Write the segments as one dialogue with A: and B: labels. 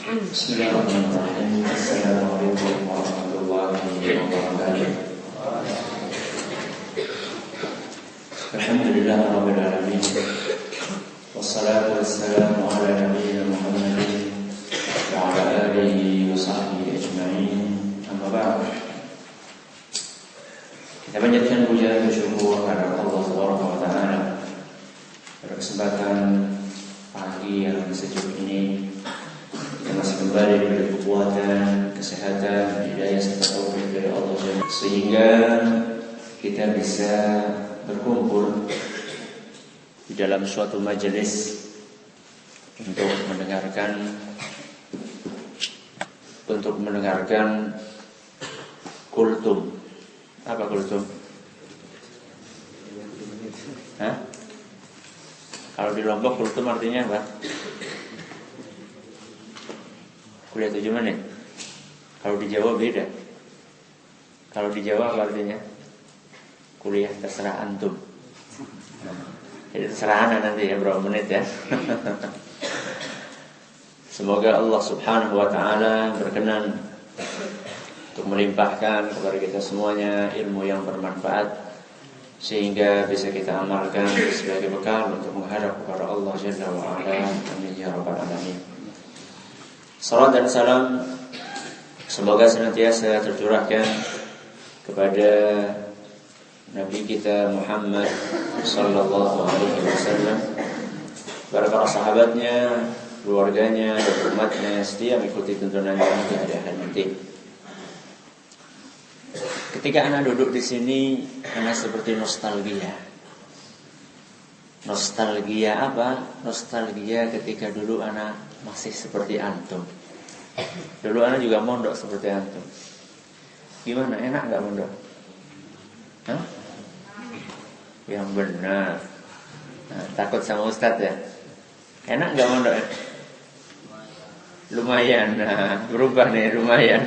A: Bismillahirrahmanirrahim. Assalamualaikum warahmatullahi wabarakatuh. Alhamdulillahirabbil alamin. Wassalatu wassalamu ala nabiyyina Muhammadin wa ala alihi wa sahbihi ajma'in. Amma ba'd. Kita panjatkan puja dan syukur kepada Allah Subhanahu wa taala pada kesempatan pagi yang sejuk ini. Kita masih kembali diberi kekuatan, kesehatan, hidayah serta taufik dari Allah sehingga kita bisa berkumpul di dalam suatu majelis untuk mendengarkan kultum. Apa kultum? Hah? Kalau di Lombok kultum artinya apa? Kuliah 7 menit. Kalau di Jawa beda. Kalau di Jawa apa artinya? Kuliah terserah antum. Jadi terserah anak nanti ya berapa menit ya. Semoga Allah Subhanahu wa taala berkenan untuk melimpahkan kepada kita semuanya ilmu yang bermanfaat sehingga bisa kita amalkan sebagai bekal untuk menghadap kepada Allah Jalla wa ala. Amin ya rabbal alamin. Salam dan salam semoga senantiasa tercurahkan kepada Nabi kita Muhammad sallallahu alaihi wasallam, kepada para sahabatnya, keluarganya, dan umatnya setia mengikuti tuntunannya hingga akhir nanti. Ketika anak duduk di sini, anak seperti nostalgia. Nostalgia apa? Nostalgia ketika dulu anak masih seperti antum. Dulu anak juga mondok seperti antum. Gimana? Enak gak mondok? Hah? Yang benar. Nah, takut sama Ustadz ya? Enak gak mondok ya? Lumayan. Nah, berubah nih, lumayan.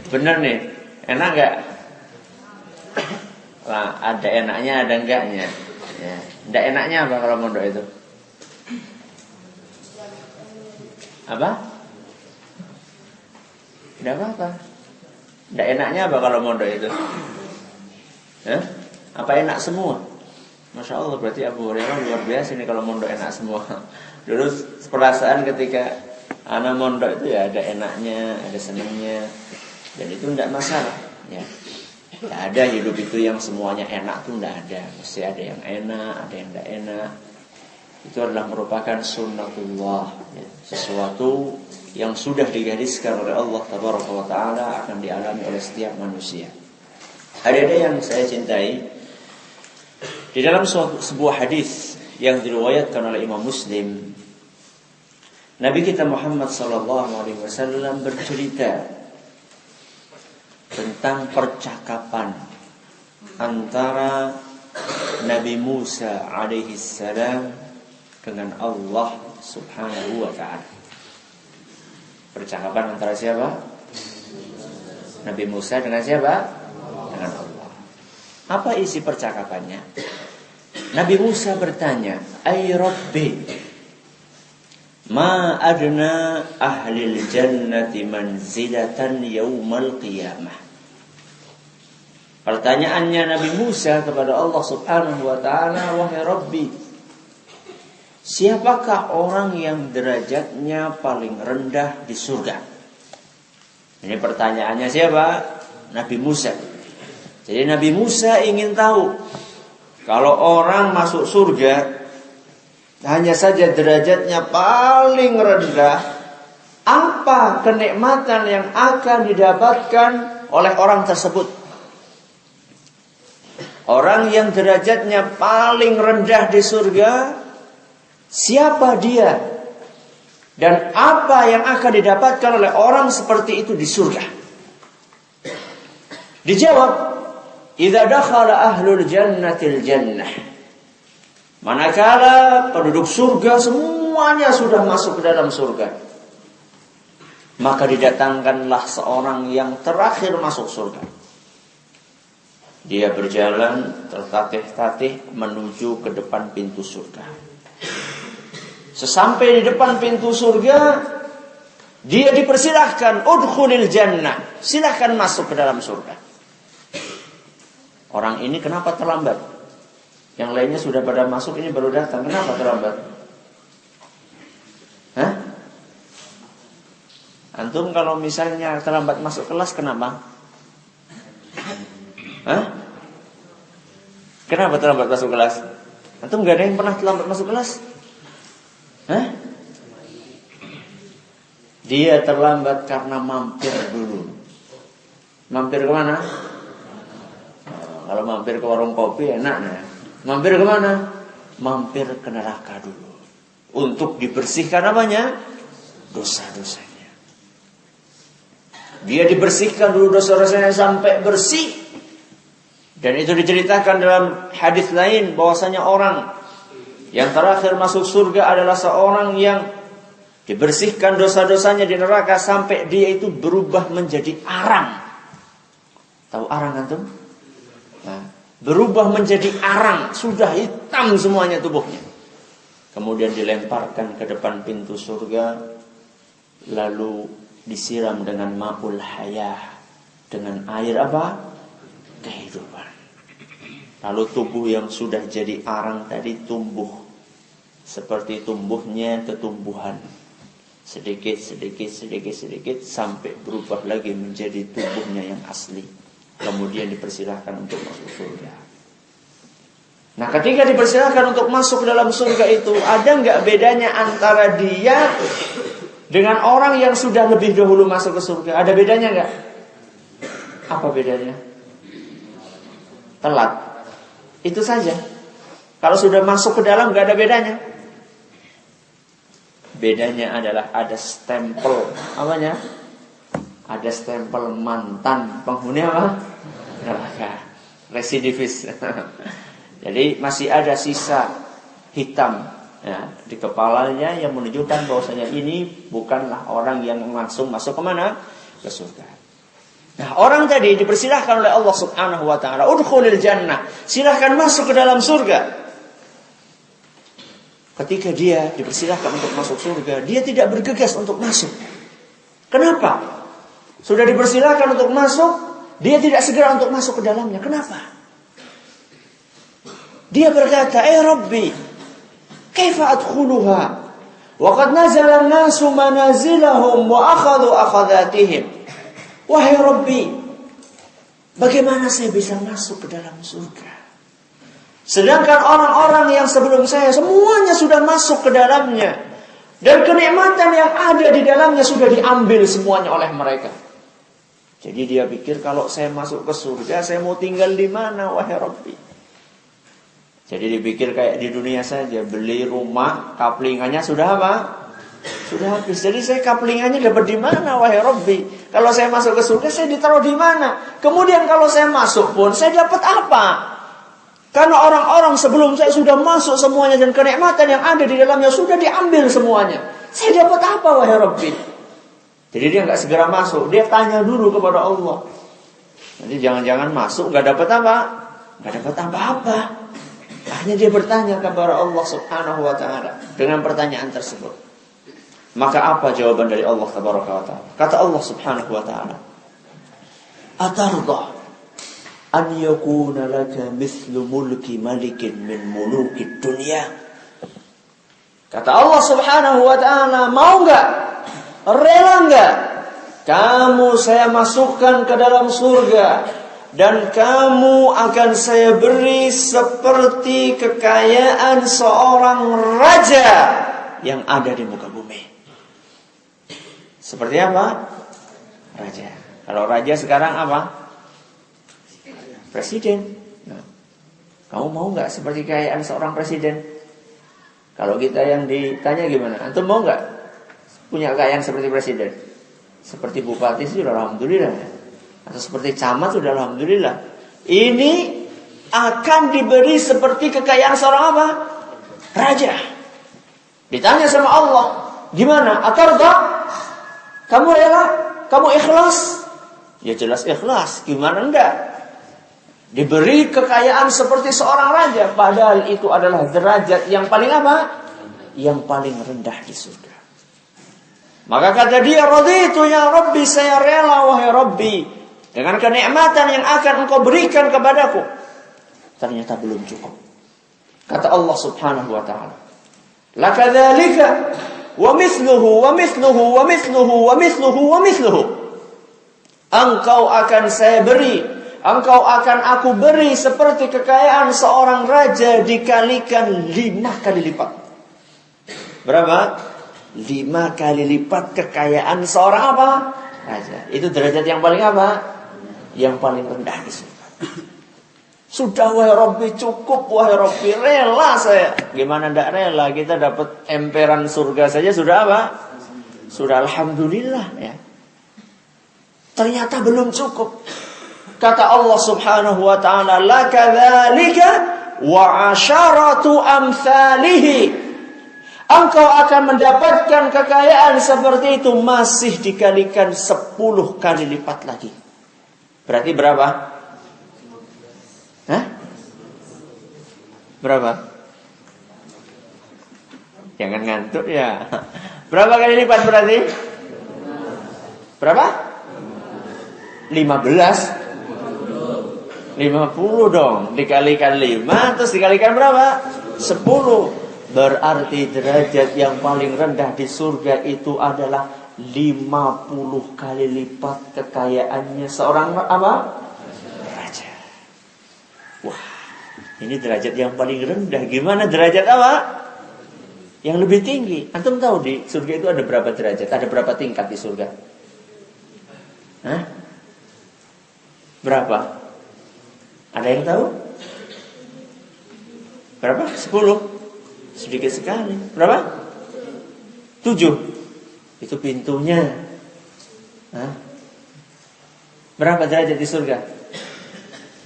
A: Bener nih, enak gak? Nah, ada enaknya, ada enggaknya ya. Enggak enaknya apa kalau mondok itu? Apa? Tidak apa-apa. Tidak enaknya apa kalau mondok itu? Apa enak semua? Masya Allah, berarti Abu Hurairah luar biasa ini kalau mondok enak semua. Dulu perasaan ketika anak mondok itu ya ada enaknya, ada senangnya, dan itu tidak masalah. Ya, tidak ada hidup itu yang semuanya enak tuh tidak ada. Mesti ada yang enak, ada yang tidak enak. Itu adalah merupakan sunnatullah ya. Sesuatu yang sudah digariskan oleh Allah Tabaraka wa ta'ala akan dialami oleh setiap manusia. Ada yang saya cintai, di dalam sebuah hadis yang diriwayatkan oleh Imam Muslim, Nabi kita Muhammad SAW bercerita tentang percakapan antara Nabi Musa alaihi salam dengan Allah Subhanahu wa ta'ala. Percakapan antara siapa? Nabi Musa dengan siapa? Dengan Allah. Apa isi percakapannya? Nabi Musa bertanya, "Ay Rabbi, ma adna ahlil jannati manzilatan yaumal qiyamah." Pertanyaannya Nabi Musa kepada Allah Subhanahu wa ta'ala, "Wahai Rabbi, siapakah orang yang derajatnya paling rendah di surga?" Ini pertanyaannya siapa? Nabi Musa. Jadi Nabi Musa ingin tahu, kalau orang masuk surga hanya saja derajatnya paling rendah, apa kenikmatan yang akan didapatkan oleh orang tersebut? Orang yang derajatnya paling rendah di surga, siapa dia? Dan apa yang akan didapatkan oleh orang seperti itu di surga? Dijawab, "Idza dakhala ahlul jannatil jannah." Manakala penduduk surga semuanya sudah masuk ke dalam surga, maka didatangkanlah seorang yang terakhir masuk surga. Dia berjalan tertatih-tatih menuju ke depan pintu surga. Sesampai di depan pintu surga, Dia dipersilahkan, udkhulil jannah, silahkan masuk ke dalam surga. Orang ini kenapa terlambat? Yang lainnya sudah pada masuk, ini baru datang. Kenapa terlambat? Hah? Antum kalau misalnya terlambat masuk kelas, kenapa? Hah? Kenapa terlambat masuk kelas? Antum gak ada yang pernah terlambat masuk kelas? Hah? Dia terlambat karena mampir dulu. Mampir kemana? Kalau mampir ke warung kopi enaknya. Mampir kemana? Mampir ke neraka dulu. Untuk dibersihkan apanya? Dosa-dosanya. Dia dibersihkan dulu dosa-dosanya sampai bersih. Dan itu diceritakan dalam hadis lain bahwasanya orang yang terakhir masuk surga adalah seorang yang dibersihkan dosa-dosanya di neraka sampai dia itu berubah menjadi arang. Tahu arang antum? Nah, berubah menjadi arang, sudah hitam semuanya tubuhnya. Kemudian dilemparkan ke depan pintu surga, lalu disiram dengan ma'ul hayah, dengan air apa? Kehidupan. Lalu tubuh yang sudah jadi arang tadi tumbuh seperti tumbuhnya ketumbuhan, sedikit sampai berubah lagi menjadi tubuhnya yang asli. Kemudian dipersilahkan untuk masuk surga. Nah, ketika dipersilahkan untuk masuk ke dalam surga itu, ada nggak bedanya antara dia dengan orang yang sudah lebih dahulu masuk ke surga? Ada bedanya nggak? Apa bedanya? Telat. Itu saja. Kalau sudah masuk ke dalam nggak ada bedanya. Bedanya adalah ada stempel. Apanya? Ada stempel mantan penghuni apa? Neraka. Residivis. Jadi masih ada sisa hitam ya, di kepalanya yang menunjukkan bahwasanya ini bukanlah orang yang langsung masuk ke mana? Ke surga. Nah, orang tadi dipersilahkan oleh Allah Subhanahu wa taala, udkhulil jannah, silahkan masuk ke dalam surga. Ketika dia dipersilahkan untuk masuk surga, dia tidak bergegas untuk masuk. Kenapa? Sudah dipersilahkan untuk masuk, dia tidak segera untuk masuk ke dalamnya. Kenapa? Dia berkata, Rabbi, kaifa adkhuluha? Wa qad nazala an-nasu manazilahum wa akhadhu akhadhatihim. Wahai Rabbi, bagaimana saya bisa masuk ke dalam surga? Sedangkan orang-orang yang sebelum saya semuanya sudah masuk ke dalamnya, dan kenikmatan yang ada di dalamnya sudah diambil semuanya oleh mereka. Jadi dia pikir kalau saya masuk ke surga, saya mau tinggal di mana, wahai Rabbi? Jadi dipikir kayak di dunia saja, beli rumah, kaplingannya sudah apa? Sudah habis. Jadi saya kaplingannya dapat di mana, wahai Rabbi? Kalau saya masuk ke surga, saya ditaruh di mana? Kemudian kalau saya masuk pun, saya dapat apa? Karena orang-orang sebelum saya sudah masuk semuanya, dan kenikmatan yang ada di dalamnya sudah diambil semuanya. Saya dapat apa, wahai Rabbi? Jadi dia nggak segera masuk. Dia tanya dulu kepada Allah. Nanti jangan-jangan masuk nggak dapat apa? Nggak dapat apa-apa. Akhirnya dia bertanya kepada Allah Subhanahu wa taala dengan pertanyaan tersebut. Maka apa jawaban dari Allah Tabaraka wa taala? Kata Allah Subhanahu wa taala, "Atarda an yakuna laka mithlu mulki malikin min mulukid dunya?" Kata Allah Subhanahu wa taala, mau enggak? Rela enggak? Kamu saya masukkan ke dalam surga, dan kamu akan saya beri seperti kekayaan seorang raja yang ada di muka bumi. Seperti apa? Raja. Kalau raja sekarang apa? Presiden. Nah, kamu mau nggak seperti kekayaan seorang presiden? Kalau kita yang ditanya gimana? Antum mau nggak punya kekayaan seperti presiden? Seperti bupati sudah alhamdulillah. Atau seperti camat sudah alhamdulillah. Ini akan diberi seperti kekayaan seorang apa? Raja. Ditanya sama Allah, gimana? Atarda? Kamu rela? Kamu ikhlas? Ya jelas ikhlas. Gimana enggak? Diberi kekayaan seperti seorang raja, padahal itu adalah derajat yang paling apa? Yang paling rendah di surga. Maka kata dia, raditu ya Rabbi, saya rela wahai Rabbi dengan kenikmatan yang akan engkau berikan kepadaku. Ternyata belum cukup. Kata Allah Subhanahu wa ta'ala, lakadzalika wa mithluhu wa mithluhu wa mithluhu wa mithluhu wa mithluhu. Engkau akan saya beri, engkau akan aku beri seperti kekayaan seorang raja dikalikan 5 kali lipat. Berapa? 5 kali lipat kekayaan seorang apa? Raja. Itu derajat yang paling apa? Yang paling rendah di surga. Sudah wahai Rabbi, cukup wahai Rabbi, rela saya. Gimana ndak rela? Kita dapat emperan surga saja sudah apa? Sudah alhamdulillah ya. Ternyata belum cukup. Kata Allah Subhanahu wa ta'ala, lakadzalika wa asharatu amsalihi. Engkau akan mendapatkan kekayaan seperti itu masih dikalikan 10 kali lipat lagi. Berarti berapa? Hah? Berapa? Jangan ngantuk ya. Berapa kali lipat berarti? Berapa? 50 dong. Dikalikan 5 terus dikalikan berapa? 10. Berarti derajat yang paling rendah di surga itu adalah 50 kali lipat kekayaannya seorang apa? Raja. Wah, ini derajat yang paling rendah. Gimana derajat apa? Yang lebih tinggi. Antum tahu di surga itu ada berapa derajat? Ada berapa tingkat di surga? Hah? Berapa? Ada yang tahu? Berapa? 10. Sedikit sekali. Berapa? 7. Itu pintunya. Hah? Berapa derajat di surga?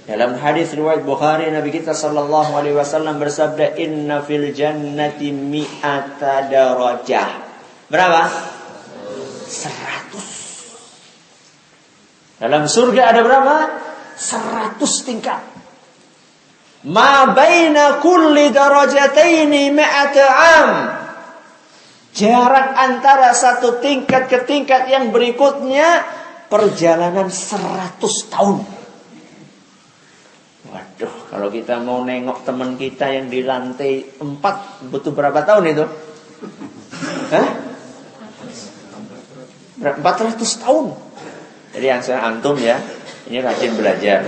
A: Dalam hadis riwayat Bukhari, Nabi kita sallallahu alaihi wasallam bersabda, inna fil jannati mi'ata darajah. Berapa? 100. Dalam surga ada berapa? 100 tingkat. Ma baina kulli darajataini mi'ata am. Jarak antara satu tingkat ke tingkat yang berikutnya perjalanan 100 tahun. Waduh, kalau kita mau nengok teman kita yang di lantai 4 butuh berapa tahun itu? Hah? 400 tahun. Jadi yang saya antum ya, ini rajin belajar.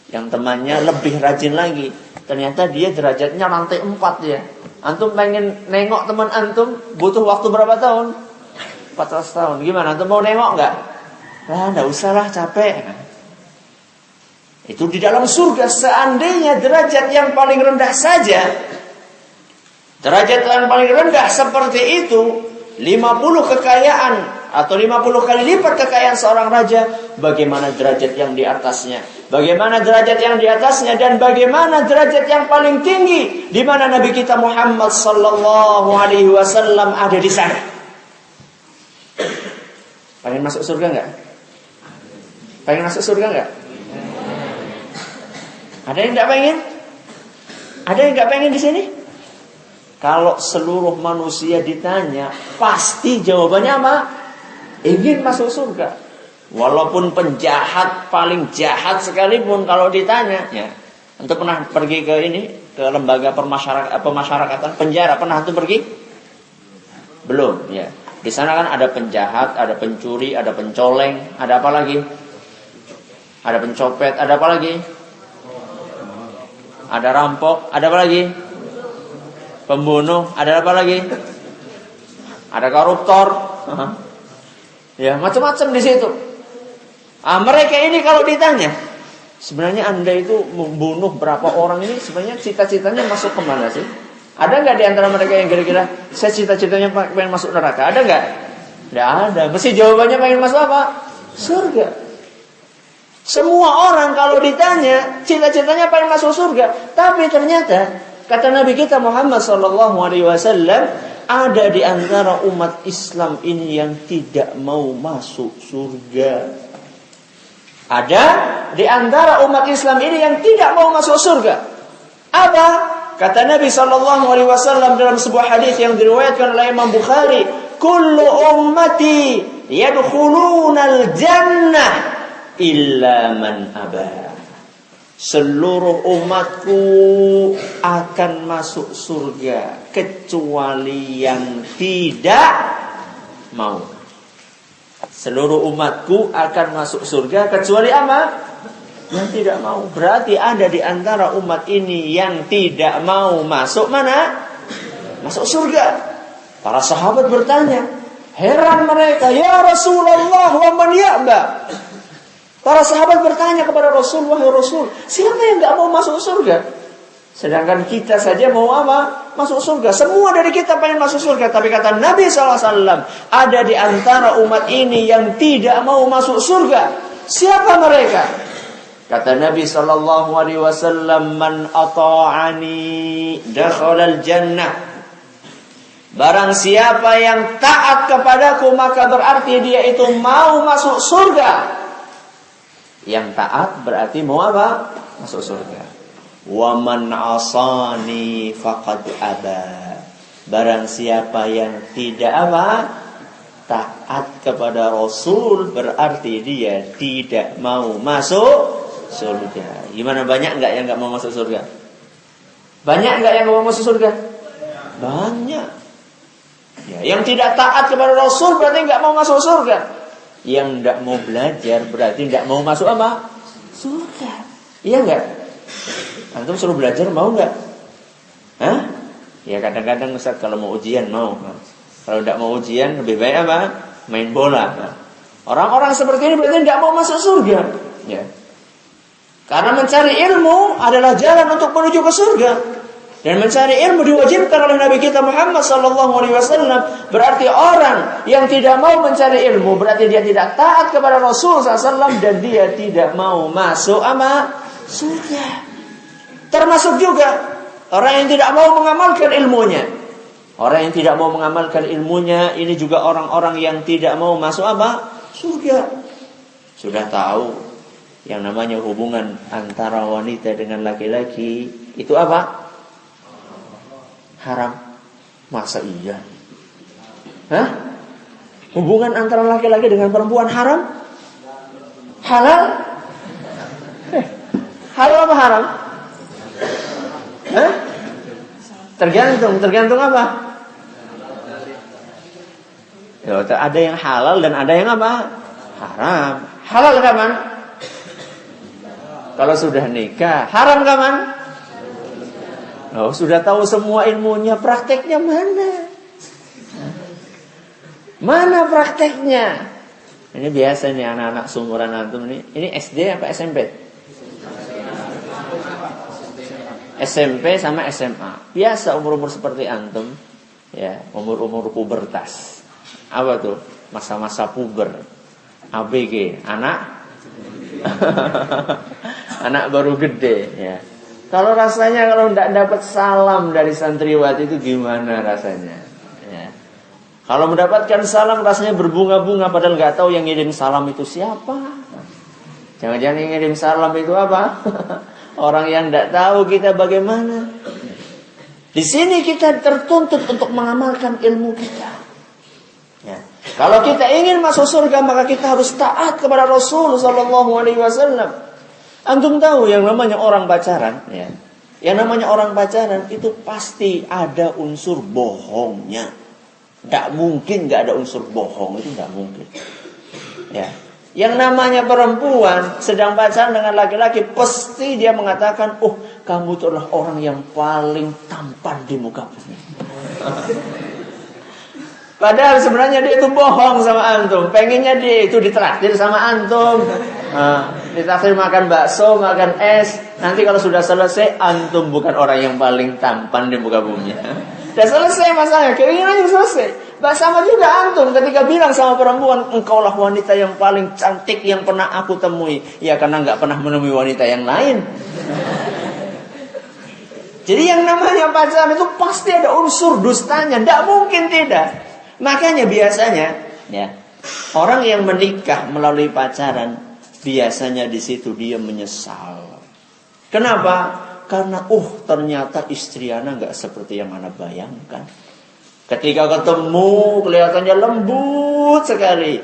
A: Yang temannya lebih rajin lagi, ternyata dia derajatnya lantai 4 ya. Antum pengen nengok teman antum butuh waktu berapa tahun? 400 tahun. Gimana? Antum mau nengok enggak? Lah, enggak usah lah, capek. Itu di dalam surga. Seandainya derajat yang paling rendah saja, derajat yang paling rendah seperti itu, 50 kekayaan atau 50 kali lipat kekayaan seorang raja, bagaimana derajat yang di atasnya? Bagaimana derajat yang di atasnya dan bagaimana derajat yang paling tinggi di mana Nabi kita Muhammad sallallahu alaihi wasallam ada di sana. Pengen masuk surga enggak? Pengen masuk surga enggak? Ada yang enggak pengen? Ada yang enggak pengen di sini? Kalau seluruh manusia ditanya, pasti jawabannya apa? Ingin masuk surga. Walaupun penjahat paling jahat sekalipun kalau ditanya, ya. Antum pernah pergi ke lembaga pemasyarakatan, penjara pernah antum pergi? Belum, ya. Di sana kan ada penjahat, ada pencuri, ada pencoleng, ada apa lagi? Ada pencopet, ada apa lagi? Ada rampok, ada apa lagi? Pembunuh, ada apa lagi? Ada koruptor. Ya, macam-macam di situ. Mereka ini kalau ditanya, sebenarnya Anda itu membunuh berapa orang ini, sebenarnya cita-citanya masuk ke mana sih? Ada nggak di antara mereka yang kira-kira saya cita-citanya pengen masuk neraka? Ada nggak? Nggak ada. Mesti jawabannya pengen masuk apa? Surga. Semua orang kalau ditanya cita-citanya pengen masuk surga, tapi ternyata kata Nabi kita Muhammad SAW, ada di antara umat Islam ini yang tidak mau masuk surga. Ada di antara umat Islam ini yang tidak mau masuk surga. Apa? Kata Nabi SAW dalam sebuah hadis yang diriwayatkan oleh Imam Bukhari, kullu ummati yadkhulunal jannah illa man aba. Seluruh umatku akan masuk surga kecuali yang tidak mau. Seluruh umatku akan masuk surga kecuali apa? Yang tidak mau. Berarti ada di antara umat ini yang tidak mau masuk mana? Masuk surga. Para sahabat bertanya, heran mereka, ya Rasulullah, wa man ya'ba? Para sahabat bertanya kepada Rasul, wahai Rasul, siapa yang gak mau masuk surga? Sedangkan kita saja mau apa? Masuk surga. Semua dari kita pengen masuk surga. Tapi kata Nabi SAW, ada di antara umat ini yang tidak mau masuk surga. Siapa mereka? Kata Nabi SAW, man ata'ani dakhalal jannah. Barang siapa yang taat kepadaku, maka berarti dia itu mau masuk surga. Yang taat berarti mau apa? Masuk surga. Wa man asani faqad aba. Barang siapa yang tidak apa? Taat kepada Rasul, berarti dia tidak mau masuk surga. Gimana, banyak enggak yang enggak mau masuk surga? Banyak enggak yang mau masuk surga? Banyak. Ya, yang tidak taat kepada Rasul berarti enggak mau masuk surga. Yang tidak mau belajar berarti tidak mau masuk apa? Surga. Iya enggak? Antum suruh belajar mau enggak? Hah? Ya kadang-kadang Ustaz kalau mau ujian mau. Kalau tidak mau ujian lebih baik apa? Main bola. Orang-orang seperti ini berarti tidak mau masuk surga. Ya. Karena mencari ilmu adalah jalan untuk menuju ke surga. Dan mencari ilmu diwajibkan oleh Nabi kita Muhammad SAW. Berarti orang yang tidak mau mencari ilmu berarti dia tidak taat kepada Rasul SAW dan dia tidak mau masuk apa? Surga. Termasuk juga orang yang tidak mau mengamalkan ilmunya. Orang yang tidak mau mengamalkan ilmunya ini juga orang-orang yang tidak mau masuk apa? Surga. Sudah tahu yang namanya hubungan antara wanita dengan laki-laki itu apa? Haram. Masa iya? Hah? Hubungan antara laki-laki dengan perempuan haram? Halal? Halal apa haram? Hah? Tergantung apa? Ya, ada yang halal dan ada yang apa? Haram. Halal kapan? Kalau sudah nikah. Haram kapan? Oh, sudah tahu semua ilmunya, prakteknya mana? Mana prakteknya? Ini biasa nih anak-anak seumuran antum ini. Ini SD apa SMP? SMP sama SMA. Biasa umur-umur seperti antum, ya, umur-umur pubertas. Apa tuh? Masa-masa puber. ABG, anak anak baru gede, ya. Kalau rasanya kalau tidak dapat salam dari santriwati itu gimana rasanya? Ya. Kalau mendapatkan salam rasanya berbunga-bunga padahal nggak tahu yang ngirim salam itu siapa. Jangan-jangan yang ngirim salam itu apa? Orang yang tidak tahu kita bagaimana. Di sini kita tertuntut untuk mengamalkan ilmu kita. Ya. Kalau kita ingin masuk surga maka kita harus taat kepada Rasul SAW. Antum tahu yang namanya orang pacaran, ya. Yang namanya orang pacaran itu pasti ada unsur bohongnya. Tidak mungkin nggak ada unsur bohong, itu tidak mungkin. Ya. Yang namanya perempuan sedang pacaran dengan laki-laki pasti dia mengatakan, "Oh, kamu itu adalah orang yang paling tampan di muka bumi." Padahal sebenarnya dia itu bohong sama antum. Pengennya dia itu ditraktir sama antum. Ditraktir makan bakso, makan es. Nanti kalau sudah selesai, antum bukan orang yang paling tampan di muka bumi. Sudah selesai masalahnya, keinginannya selesai. Sama juga antum ketika bilang sama perempuan, engkaulah wanita yang paling cantik yang pernah aku temui. Ya karena nggak pernah menemui wanita yang lain. Jadi yang namanya pacaran itu pasti ada unsur dustanya. Tidak mungkin tidak. Makanya biasanya, ya, orang yang menikah melalui pacaran biasanya di situ dia menyesal. Kenapa? Karena ternyata istri ana nggak seperti yang ana bayangkan. Ketika ketemu kelihatannya lembut sekali.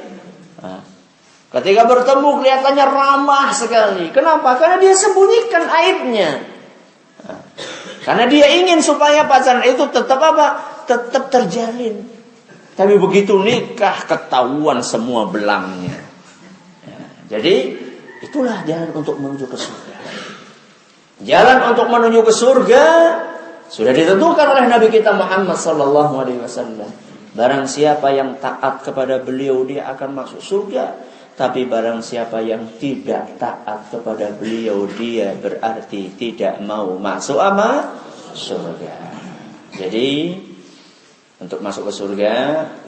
A: Ketika bertemu kelihatannya ramah sekali. Kenapa? Karena dia sembunyikan aibnya. Karena dia ingin supaya pacaran itu tetap apa? Tetap terjalin. Tapi begitu nikah ketahuan semua belangnya. Jadi itulah jalan untuk menuju ke surga. Jalan untuk menuju ke surga sudah ditentukan oleh Nabi kita Muhammad sallallahu alaihi wasallam. Barang siapa yang taat kepada beliau dia akan masuk surga. Tapi barang siapa yang tidak taat kepada beliau dia berarti tidak mau masuk apa? Surga. Jadi untuk masuk ke surga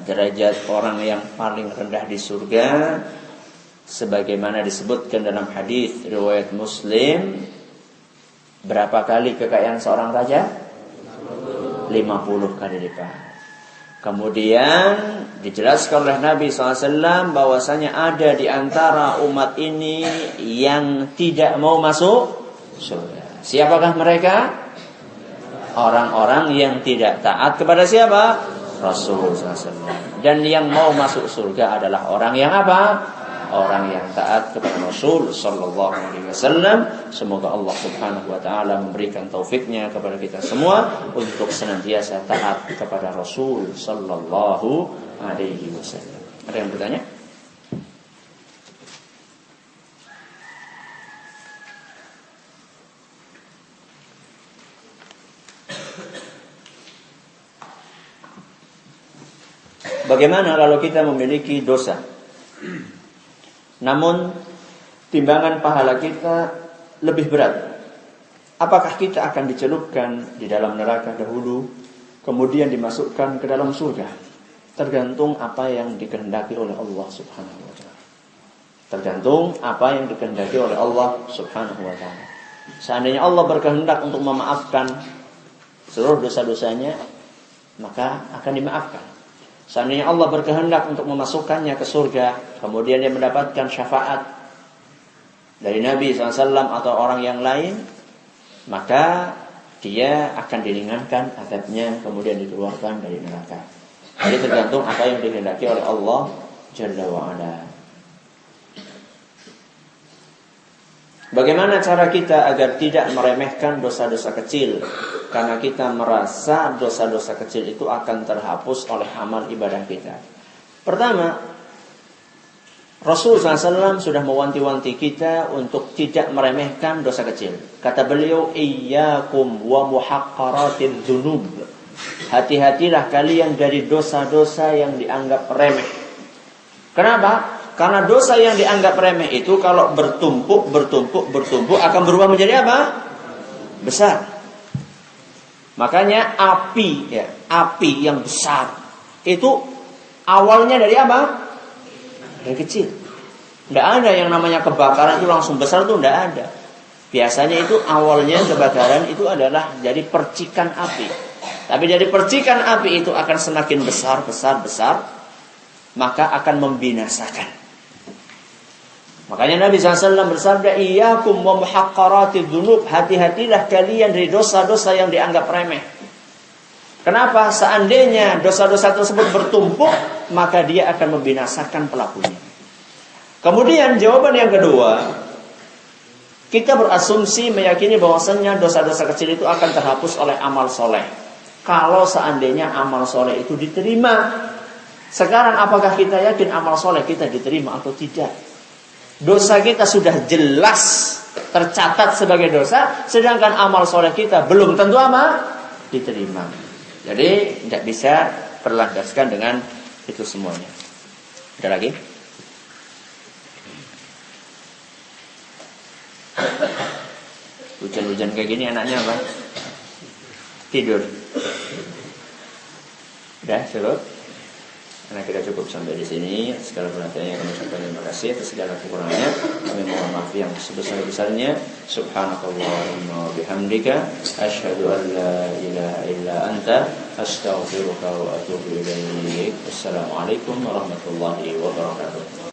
A: derajat orang yang paling rendah di surga sebagaimana disebutkan dalam hadis riwayat Muslim, berapa kali kekayaan seorang raja? 50 kali lipat. Kemudian dijelaskan oleh Nabi SAW bahwasanya ada di antara umat ini yang tidak mau masuk surga. Siapakah mereka? Orang-orang yang tidak taat kepada siapa? Rasul SAW. Dan yang mau masuk surga adalah orang yang apa? Orang yang taat kepada Rasul sallallahu alaihi wasallam. Semoga Allah Subhanahu wa taala memberikan taufiknya kepada kita semua untuk senantiasa taat kepada Rasul sallallahu alaihi wasallam. Ada yang bertanya? Bagaimana kalau kita memiliki dosa? Namun timbangan pahala kita lebih berat. Apakah kita akan dicelupkan di dalam neraka dahulu, kemudian dimasukkan ke dalam surga? Tergantung apa yang dikehendaki oleh Allah Subhanahu wa taala. Tergantung apa yang dikehendaki oleh Allah Subhanahu wa taala. Seandainya Allah berkehendak untuk memaafkan seluruh dosa-dosanya, maka akan dimaafkan. Seandainya Allah berkehendak untuk memasukkannya ke surga, kemudian dia mendapatkan syafaat dari Nabi SAW atau orang yang lain, maka dia akan diringankan azabnya, kemudian dikeluarkan dari neraka. Jadi tergantung apa yang dikehendaki oleh Allah Jalla wa'ala. Bagaimana cara kita agar tidak meremehkan dosa-dosa kecil? Karena kita merasa dosa-dosa kecil itu akan terhapus oleh amal ibadah kita. Pertama, Rasulullah SAW sudah mewanti-wanti kita untuk tidak meremehkan dosa kecil. Kata beliau, iyyakum wa muhaqqaratidz dzunub. Hati-hatilah kalian dari dosa-dosa yang dianggap remeh. Kenapa? Karena dosa yang dianggap remeh itu kalau bertumpuk akan berubah menjadi apa? Besar. Makanya api yang besar itu awalnya dari apa? Dari kecil. Tidak ada yang namanya kebakaran itu langsung besar, itu tidak ada. Biasanya itu awalnya kebakaran itu adalah dari percikan api. Tapi dari percikan api itu akan semakin besar, maka akan membinasakan. Makanya Nabi SAW bersabda, iyyakum wa muhaqqaratidz dzunub. Hati-hatilah kalian dari dosa-dosa yang dianggap remeh. Kenapa? Seandainya dosa-dosa tersebut bertumpuk, maka dia akan membinasakan pelakunya. Kemudian jawaban yang kedua, kita berasumsi meyakini bahwasanya dosa-dosa kecil itu akan terhapus oleh amal soleh. Kalau seandainya amal soleh itu diterima. Sekarang apakah kita yakin amal soleh kita diterima atau tidak? Dosa kita sudah jelas tercatat sebagai dosa, sedangkan amal soleh kita belum tentu apa? Diterima. Jadi tidak bisa berlandaskan dengan itu semuanya. Ada lagi? Hujan-hujan kayak gini anaknya apa? Tidur. Udah surut? Karena kita cukup sampai di sini. Segala perhatiannya kami ucapkan terima kasih atas segala kekurangannya. Kami mohon maaf yang sebesar-besarnya. Subhanakallahumma wa bihamdika asyhadu an la ilaha illa anta astaghfiruka wa atubu ilaik. Wassalamualaikum warahmatullahi wabarakatuh.